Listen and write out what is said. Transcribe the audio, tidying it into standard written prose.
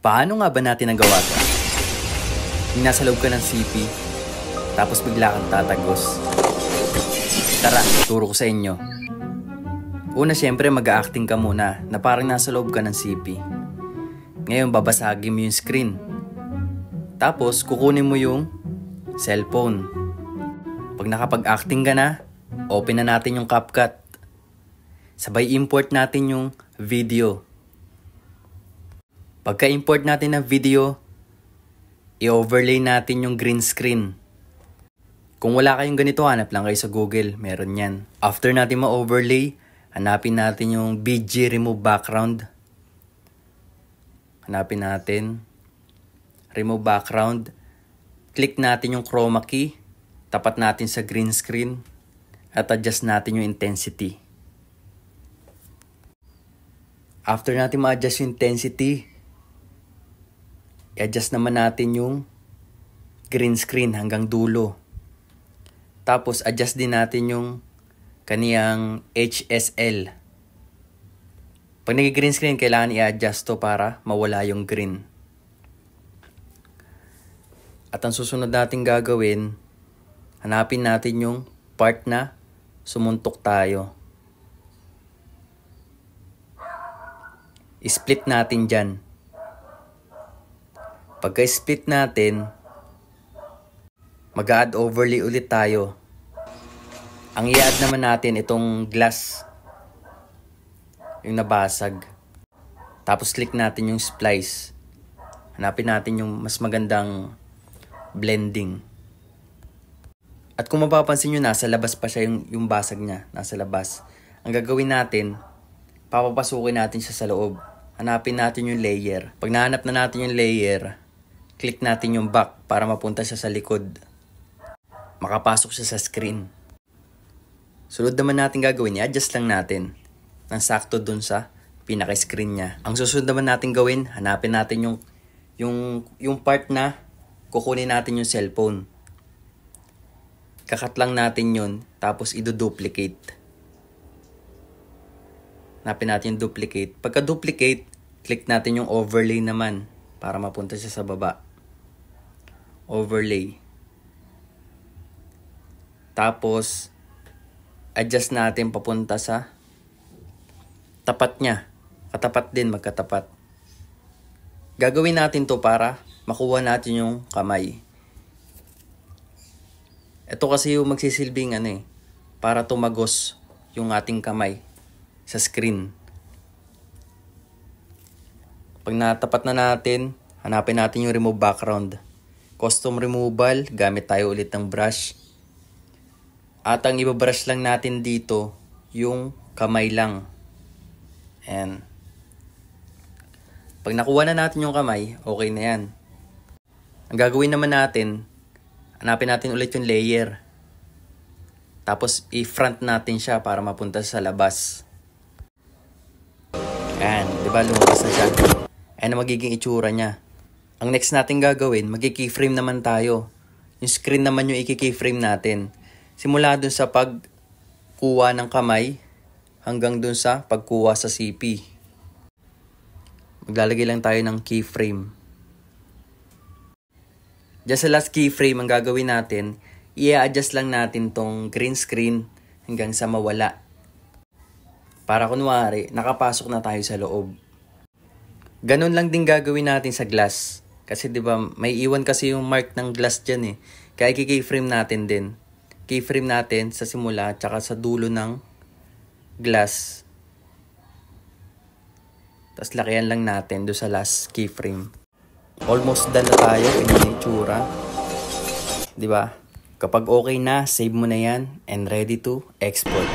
Paano nga ba natin nagawa ito? Yung nasa loob ka ng CP, tapos bigla kang tatagos. Tara, turo ko sa inyo. Una, syempre mag-acting ka muna na parang nasa loob ka ng CP. Ngayon, babasagin mo yung screen. Tapos, kukunin mo yung cellphone. Pag nakapag-acting ka na, open na natin yung CapCut. Sabay import natin yung video. Pagka-import natin ng video, i-overlay natin yung green screen. Kung wala kayong ganito, hanap lang kayo sa Google. Meron yan. After natin ma-overlay, hanapin natin yung BG Remove Background. Hanapin natin. Remove Background. Click natin yung chroma key. Tapat natin sa green screen. At adjust natin yung intensity. After natin ma-adjust yung intensity, i-adjust naman natin yung green screen hanggang dulo. Tapos, adjust din natin yung kaniyang HSL. Pag nag-green screen, kailangan i-adjust to para mawala yung green. At ang susunod natin gagawin, hanapin natin yung part na sumuntok tayo. I-split natin dyan. Pagka-split natin, mag-add overlay ulit tayo. Ang i-add naman natin itong glass, yung nabasag. Tapos click natin yung splice. Hanapin natin yung mas magandang blending. At kung mapapansin nyo, nasa labas pa siya yung basag niya. Nasa labas. Ang gagawin natin, papapasukin natin siya sa loob. Hanapin natin yung layer. Pag nahanap na natin yung layer, click natin yung back para mapunta siya sa likod. Makapasok siya sa screen. Sunod naman natin gagawin, i-adjust lang natin ng sakto dun sa pinaka-screen niya. Ang susunod naman natin gawin, hanapin natin yung part na kukunin natin yung cellphone. Kakat lang natin yun, tapos i-duplicate. Hanapin natin yung duplicate. Pagka-duplicate, click natin yung overlay naman para mapunta siya sa baba. Overlay. Tapos, adjust natin papunta sa tapat niya. Katapat din, magkatapat. Gagawin natin to para makuha natin yung kamay. Ito kasi yung magsisilbing para tumagos yung ating kamay sa screen. Pag natapat na natin, hanapin natin yung remove background. Custom removal, gamit tayo ulit ng brush. At ang ibabrush lang natin dito, yung kamay lang. Ayan. Pag nakuha na natin yung kamay, okay na yan. Ang gagawin naman natin, hanapin natin ulit yung layer. Tapos i-front natin siya para mapunta sa labas. Ayan, diba lumabas na siya? Ayan ang magiging itsura niya. Ang next natin gagawin, mag-keyframe naman tayo. Yung screen naman yung i-keyframe natin. Simula dun sa pagkuha ng kamay hanggang dun sa pagkuha sa CP. Maglalagay lang tayo ng keyframe. Diyan sa last keyframe, ang gagawin natin, i-adjust lang natin tong green screen hanggang sa mawala. Para kunwari, nakapasok na tayo sa loob. Ganun lang din gagawin natin sa glass. Kasi 'di ba, may iwan kasi yung mark ng glass diyan eh. Kaya i-keyframe natin din. Keyframe natin sa simula at saka sa dulo ng glass. Tapos lakihan lang natin do sa last keyframe. Almost done na tayo. Ganyan yung itsura. 'Di ba? Kapag okay na, save mo na 'yan and ready to export.